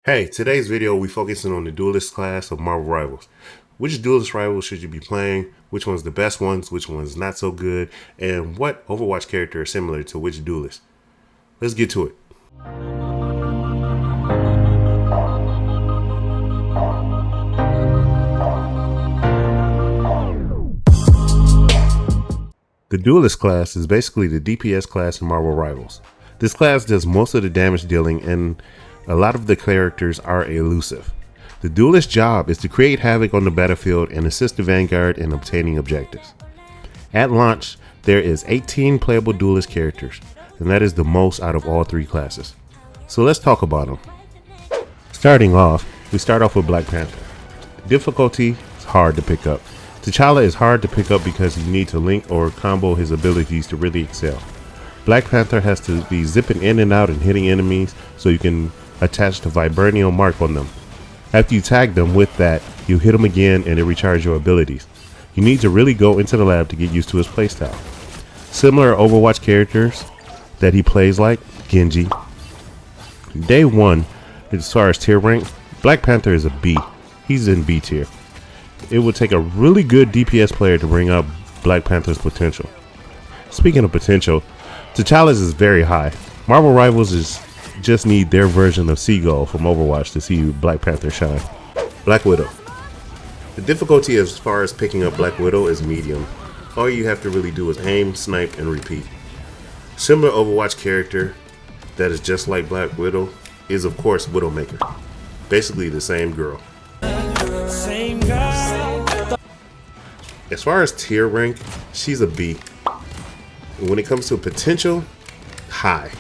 Hey, today's video we focusing on the Duelist class of Marvel Rivals. Which Duelist rivals should you be playing? Which one's the best ones? Which one's not so good? And what Overwatch character is similar to which Duelist? Let's get to it. The Duelist class is basically the DPS class in Marvel Rivals. This class does most of the damage dealing and a lot of the characters are elusive. The Duelist's job is to create havoc on the battlefield and assist the Vanguard in obtaining objectives. At launch, there is 18 playable Duelist characters, and that is the most out of all three classes. So let's talk about them. Starting off, we start off with Black Panther. Difficulty is hard to pick up. T'Challa is hard to pick up because you need to link or combo his abilities to really excel. Black Panther has to be zipping in and out and hitting enemies so you can attach the Vibranium mark on them. After you tag them with that, you hit them again and it recharges your abilities. You need to really go into the lab to get used to his playstyle. Similar Overwatch characters that he plays like Genji. Day 1, as far as tier rank, Black Panther is a B. He's in B tier. It would take a really good DPS player to bring up Black Panther's potential. Speaking of potential, T'Challa's is very high. Marvel Rivals just need their version of Seagull from Overwatch to see Black Panther shine. Black Widow. The difficulty as far as picking up Black Widow is medium. All you have to really do is aim, snipe, and repeat. Similar Overwatch character that is just like Black Widow is of course Widowmaker. Basically the same girl. As far as tier rank, she's a B. When it comes to potential, high.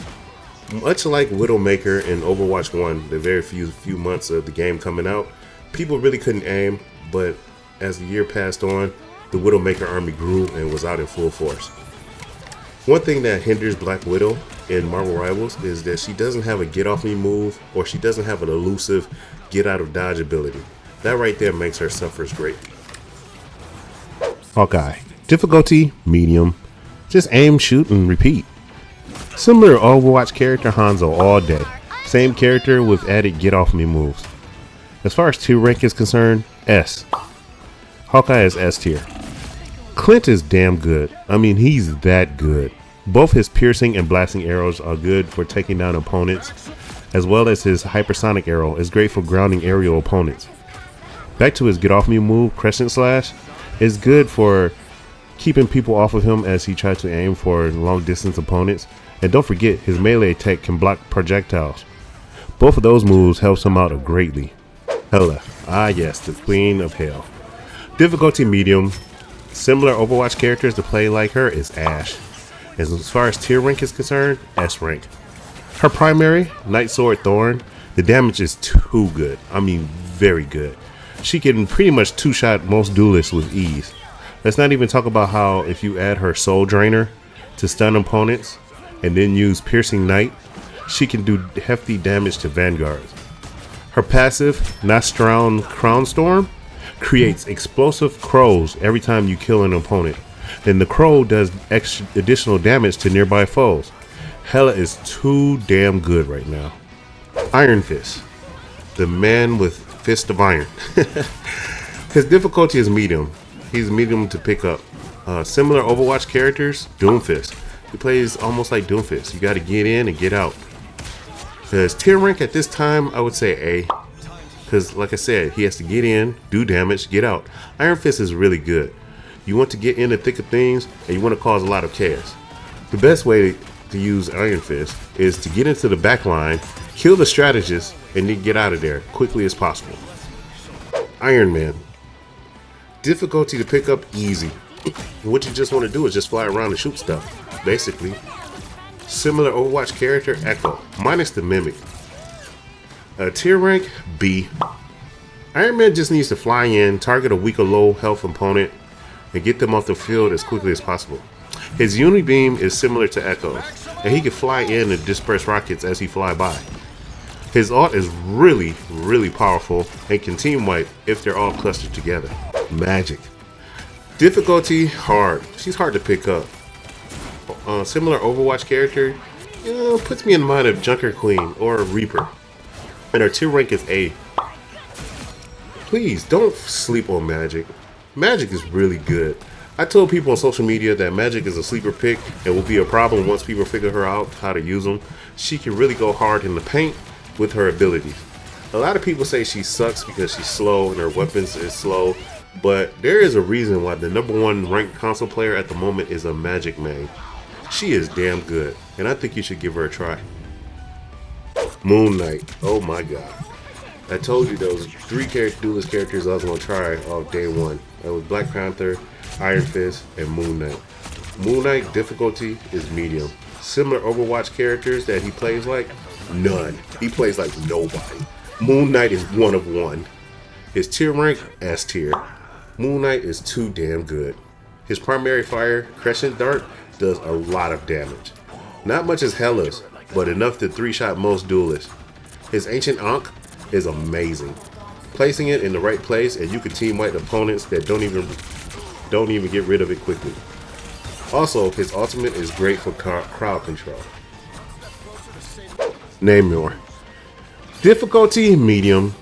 Much like Widowmaker in Overwatch 1, the very few months of the game coming out, people really couldn't aim, but as the year passed on, the Widowmaker army grew and was out in full force. One thing that hinders Black Widow in Marvel Rivals is that she doesn't have a get off me move, or she doesn't have an elusive get out of dodge ability. That right there makes her suffer greatly. Hawkeye. Difficulty, medium. Just aim, shoot, and repeat. Similar Overwatch character Hanzo all day. Same character with added get off me moves. As far as tier rank is concerned, S. Hawkeye is S tier. Clint is damn good. I mean, he's that good. Both his piercing and blasting arrows are good for taking down opponents, as well as his hypersonic arrow is great for grounding aerial opponents. Back to his get off me move, Crescent Slash, is good for keeping people off of him as he tries to aim for long distance opponents. And don't forget, his melee attack can block projectiles. Both of those moves helps him out greatly. Hela. Ah yes, the Queen of Hell. Difficulty medium. Similar Overwatch characters to play like her is Ashe. As far as tier rank is concerned, S rank. Her primary, Night Sword Thorn, the damage is too good. I mean very good. She can pretty much two-shot most duelists with ease. Let's not even talk about how if you add her Soul Drainer to stun opponents and then use Piercing Knight, she can do hefty damage to vanguards. Her passive, Nostrown Crown Storm, creates explosive crows every time you kill an opponent. Then the crow does additional damage to nearby foes. Hela is too damn good right now. Iron Fist, the man with fist of iron. His difficulty is medium. He's medium to pick up. Similar Overwatch characters, Doomfist. He plays almost like Doomfist. You got to get in and get out. His tier rank at this time, I would say A. Because like I said, he has to get in, do damage, get out. Iron Fist is really good. You want to get in the thick of things and you want to cause a lot of chaos. The best way to use Iron Fist is to get into the back line, kill the strategist, and then get out of there quickly as possible. Iron Man. Difficulty to pick up, easy. What you just want to do is just fly around and shoot stuff, basically. Similar Overwatch character, Echo, minus the Mimic. Tier rank, B. Iron Man just needs to fly in, target a weak or low health opponent, and get them off the field as quickly as possible. His Unibeam is similar to Echo's, and he can fly in and disperse rockets as he fly by. His ult is really, really powerful and can team wipe if they're all clustered together. Magic. Difficulty, hard. She's hard to pick up. Similar Overwatch character, puts me in mind of Junker Queen or Reaper. and her tier rank is A. Please don't sleep on Magic. Magic is really good. I told people on social media that Magic is a sleeper pick and will be a problem once people figure her out how to use them. She can really go hard in the paint with her abilities. A lot of people say she sucks because she's slow and her weapons is slow, but there is a reason why the #1 ranked console player at the moment is a Magic main. She is damn good, and I think you should give her a try. Moon Knight, oh my god. I told you those 3 Duelist characters I was going to try off day 1. That was Black Panther, Iron Fist, and Moon Knight. Moon Knight difficulty is medium. Similar Overwatch characters that he plays like? None. He plays like nobody. Moon Knight is 1 of 1. His tier rank? S tier. Moon Knight is too damn good. His primary fire, Crescent Dart, does a lot of damage. Not much as Hella's, but enough to 3-shot most duelists. His Ancient Ankh is amazing. Placing it in the right place and you can team wipe opponents that don't even get rid of it quickly. Also, his ultimate is great for crowd control. Namor. Difficulty medium.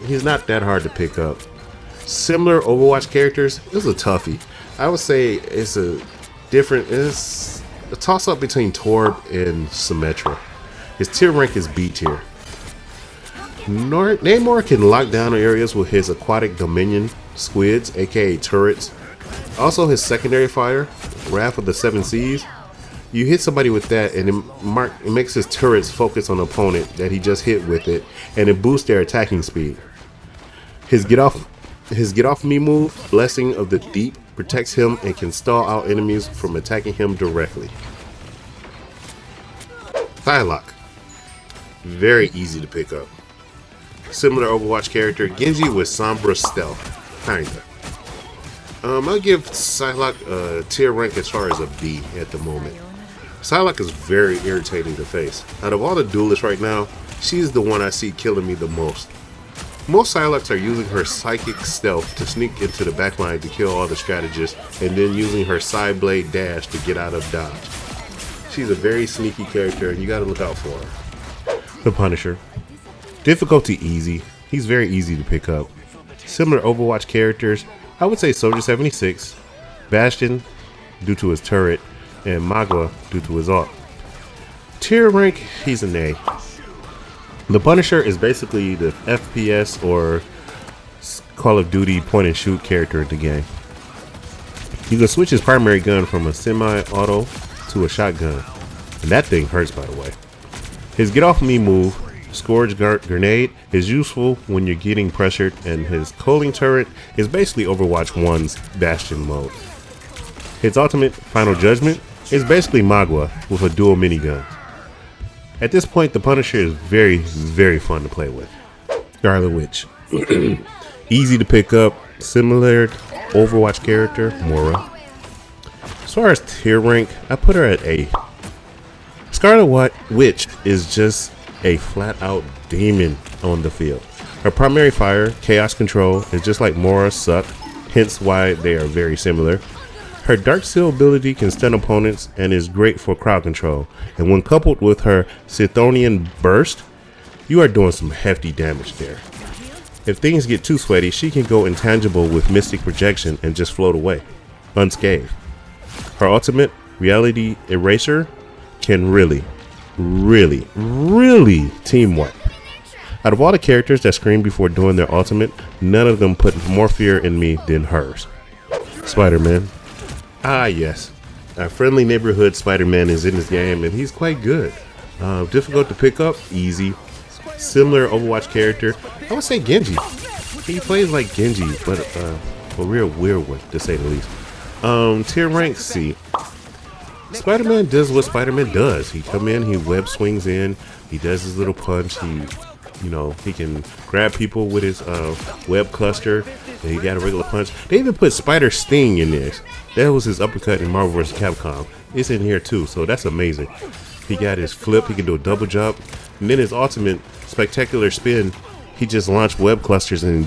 He's not that hard to pick up. Similar Overwatch characters, it's a toughie. I would say it's a toss up between Torb and Symmetra. His tier rank is B tier. Namor can lock down areas with his aquatic dominion squids, aka turrets. Also his secondary fire, Wrath of the Seven Seas. You hit somebody with that and it makes his turrets focus on an opponent that he just hit with it, and it boosts their attacking speed. His get off me move, Blessing of the Deep, protects him and can stall out enemies from attacking him directly. Psylocke. Very easy to pick up. Similar Overwatch character, Genji with Sombra Stealth. Kinda. I'll give Psylocke a tier rank as far as a B at the moment. Psylocke is very irritating to face. Out of all the duelists right now, she's the one I see killing me the most. Most Psylocks are using her psychic stealth to sneak into the backline to kill all the strategists, and then using her side blade dash to get out of dodge. She's a very sneaky character and you gotta look out for her. The Punisher. Difficulty easy. He's very easy to pick up. Similar Overwatch characters, I would say Soldier 76, Bastion due to his turret, and Magua due to his ult. Tier rank, he's an A. The Punisher is basically the FPS or Call of Duty point and shoot character in the game. You can switch his primary gun from a semi-auto to a shotgun, and that thing hurts, by the way. His get off me move, Scourge Grenade, is useful when you're getting pressured, and his Coaling Turret is basically Overwatch 1's Bastion mode. His ultimate, Final Judgment, is basically Magua with a dual minigun. At this point, the Punisher is very, very fun to play with. Scarlet Witch. Easy to pick up, similar Overwatch character, Mora. As far as tier rank, I put her at A. Scarlet Witch is just a flat-out demon on the field. Her primary fire, Chaos Control, is just like Mora's suck, hence why they are very similar. Her Dark Seal ability can stun opponents and is great for crowd control, and when coupled with her Scythonian Burst, you are doing some hefty damage there. If things get too sweaty, she can go intangible with Mystic Projection and just float away, unscathed. Her ultimate, Reality Eraser, can really team wipe. Out of all the characters that scream before doing their ultimate, none of them put more fear in me than hers. Spider-Man. Ah yes, our friendly neighborhood Spider-Man is in this game and he's quite good. Difficult to pick up, easy. Similar Overwatch character, I would say Genji. He plays like Genji, but a real weird one to say the least. Tier rank C. Spider-Man does what Spider-Man does. He come in, he web swings in, he does his little punch, he can grab people with his web cluster, and he got a regular punch. They even put Spider Sting in this. That was his uppercut in Marvel vs. Capcom. It's in here too, so that's amazing. He got his flip, he can do a double jump, and then his ultimate spectacular spin, he just launched web clusters and,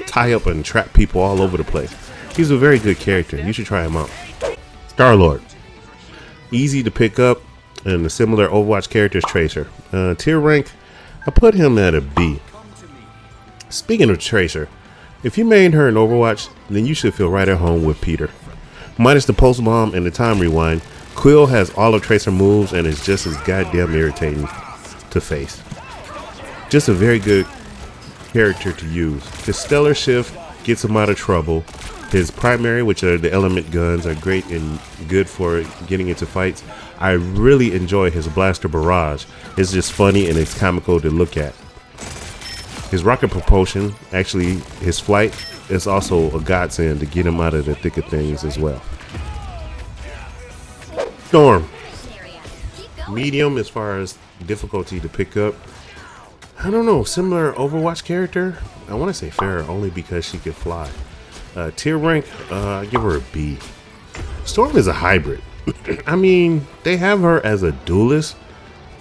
tie up and trap people all over the place. He's a very good character. You should try him out. Star-Lord. Easy to pick up, and a similar Overwatch character is Tracer. Tier rank, I put him at a B. Speaking of Tracer, if you made her in Overwatch, then you should feel right at home with Peter. Minus the post bomb and the time rewind, Quill has all of Tracer moves and is just as goddamn irritating to face. Just a very good character to use. His stellar shift gets him out of trouble. His primary, which are the element guns, are great and good for getting into fights. I really enjoy his blaster barrage. It's just funny and it's comical to look at. His rocket propulsion, actually his flight, is also a godsend to get him out of the thick of things as well. Storm. Medium as far as difficulty to pick up. I don't know, similar Overwatch character. I want to say Pharah only because she could fly. Tier rank, I give her a B. Storm is a hybrid. I mean, they have her as a duelist,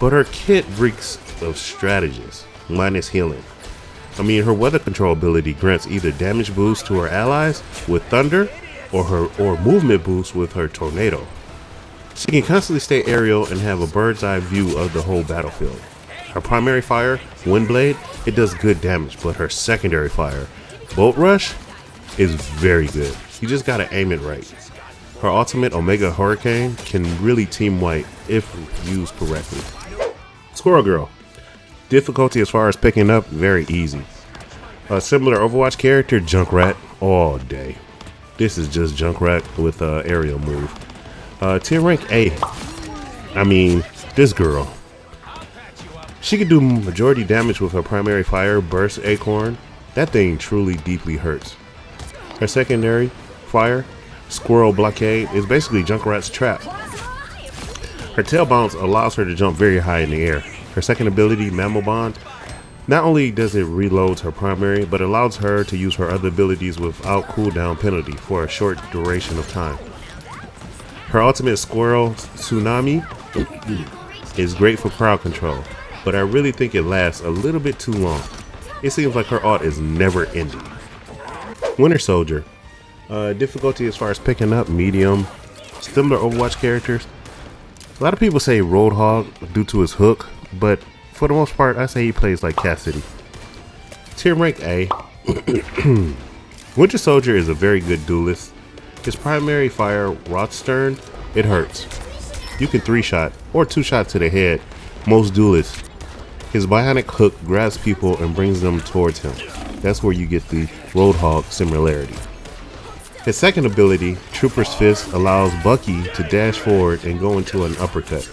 but her kit reeks of strategist, minus healing. I mean, her weather control ability grants either damage boost to her allies with thunder or movement boost with her tornado. She can constantly stay aerial and have a bird's eye view of the whole battlefield. Her primary fire, Windblade, it does good damage, but her secondary fire, Bolt Rush, is very good. You just gotta aim it right. Her ultimate, Omega Hurricane, can really team wipe if used correctly. Squirrel Girl. Difficulty as far as picking up, very easy. A similar Overwatch character, Junkrat, all day. This is just Junkrat with an aerial move. Tier rank A. I mean, this girl. She can do majority damage with her primary fire, Burst Acorn. That thing truly deeply hurts. Her secondary fire, Squirrel Blockade, is basically Junkrat's trap. Her tail bounce allows her to jump very high in the air. Her second ability, Mammal Bond, not only does it reload her primary, but allows her to use her other abilities without cooldown penalty for a short duration of time. Her ultimate, Squirrel Tsunami, is great for crowd control, but I really think it lasts a little bit too long. It seems like her ult is never ending. Winter Soldier. Difficulty as far as picking up, medium. Similar Overwatch characters. A lot of people say Roadhog due to his hook, but for the most part, I say he plays like Cassidy. Tier rank A. Winter Soldier is a very good duelist. His primary fire, Rothstern, it hurts. You can 3-shot or 2-shot to the head, most duelists. His bionic hook grabs people and brings them towards him. That's where you get the Roadhog similarity. His second ability, Trooper's Fist, allows Bucky to dash forward and go into an uppercut.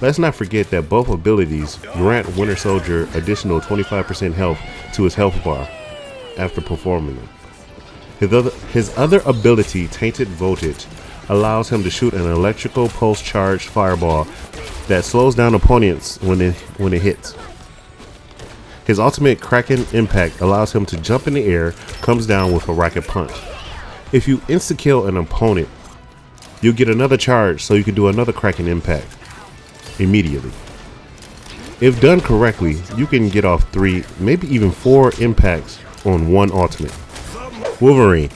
Let's not forget that both abilities grant Winter Soldier additional 25% health to his health bar after performing them. His other ability, Tainted Voltage, allows him to shoot an electrical pulse charged fireball that slows down opponents when it hits. His ultimate, Kraken Impact, allows him to jump in the air, comes down with a rocket punch. If you insta-kill an opponent, you'll get another charge so you can do another Kraken Impact immediately. If done correctly, you can get off 3, maybe even 4 impacts on one ultimate. Wolverine.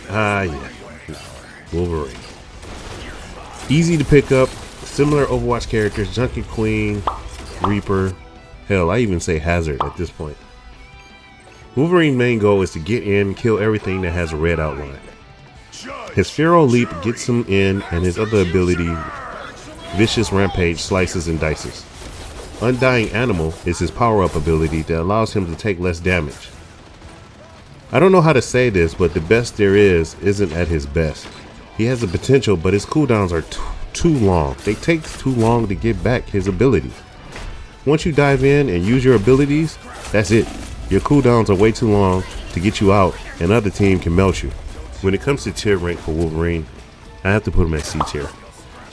Yeah. Wolverine. Easy to pick up. Similar Overwatch characters, Junkie Queen, Reaper. Hell, I even say Hazard at this point. Wolverine's main goal is to get in, kill everything that has a red outline. His Feral Leap gets him in, and his other ability, Vicious Rampage, slices and dices. Undying Animal is his power-up ability that allows him to take less damage. I don't know how to say this, but the best there is isn't at his best. He has the potential, but his cooldowns are too long. They take too long to get back his ability. Once you dive in and use your abilities, that's it. Your cooldowns are way too long to get you out, and other team can melt you. When it comes to tier rank for Wolverine, I have to put him at C tier.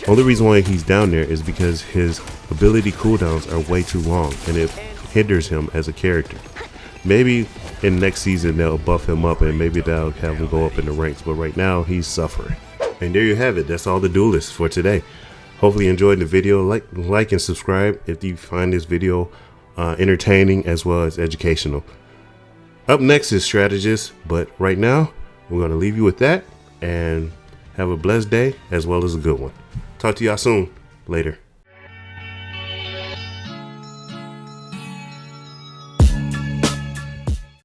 Only reason why he's down there is because his ability cooldowns are way too long, and it hinders him as a character. Maybe in next season they'll buff him up and maybe they'll have him go up in the ranks, but right now he's suffering. And there you have it. That's all the Duelists for today. Hopefully you enjoyed the video. Like and subscribe if you find this video entertaining as well as educational. Up next is Strategist, but right now we're going to leave you with that and have a blessed day as well as a good one. Talk to y'all soon. Later.